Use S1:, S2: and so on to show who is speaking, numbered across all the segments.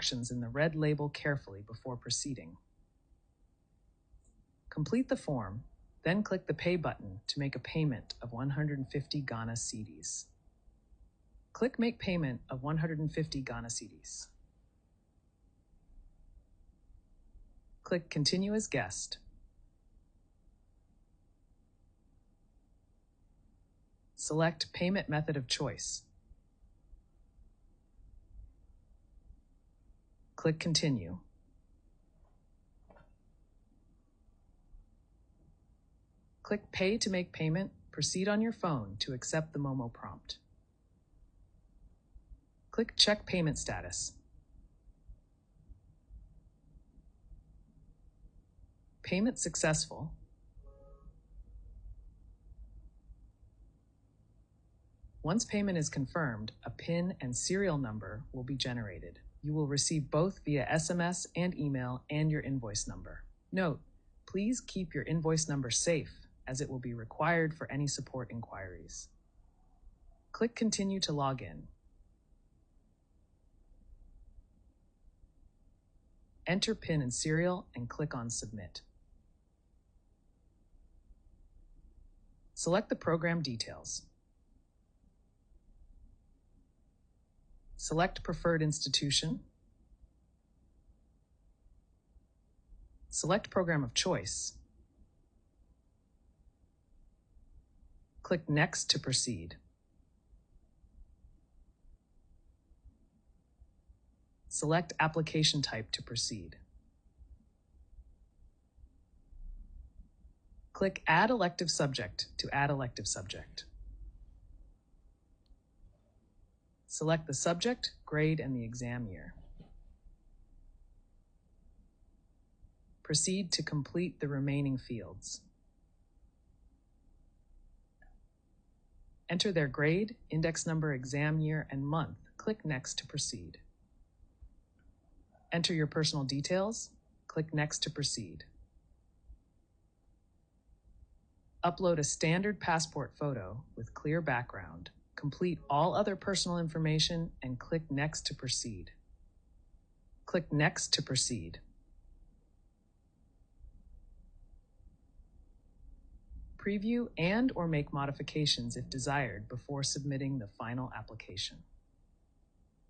S1: instructions in the red label carefully before proceeding. Complete the form, then click the Pay button to make a payment of 150 Ghana cedis. Click Make Payment of 150 Ghana cedis. Click Continue as Guest. Select Payment Method of Choice. Click Continue. Click Pay to make payment. Proceed on your phone to accept the Momo prompt. Click Check Payment Status. Payment successful. Once payment is confirmed, a PIN and serial number will be generated. You will receive both via SMS and email and your invoice number. Note, please keep your invoice number safe as it will be required for any support inquiries. Click Continue to log in. Enter PIN and serial and click on Submit. Select the program details. Select Preferred Institution. Select Program of Choice. Click Next to proceed. Select Application Type to proceed. Click Add Elective Subject to add elective subject. Select the subject, grade, and the exam year. Proceed to complete the remaining fields. Enter their grade, index number, exam year, and month. Click Next to proceed. Enter your personal details. Click Next to proceed. Upload a standard passport photo with clear background. Complete all other personal information and click Next to proceed. Click Next to proceed. Preview and/or make modifications if desired before submitting the final application.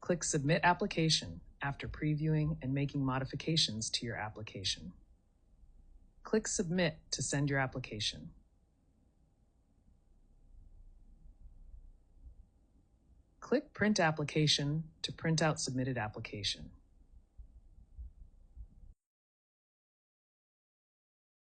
S1: Click Submit Application after previewing and making modifications to your application. Click Submit to send your application. Click Print Application to print out submitted application.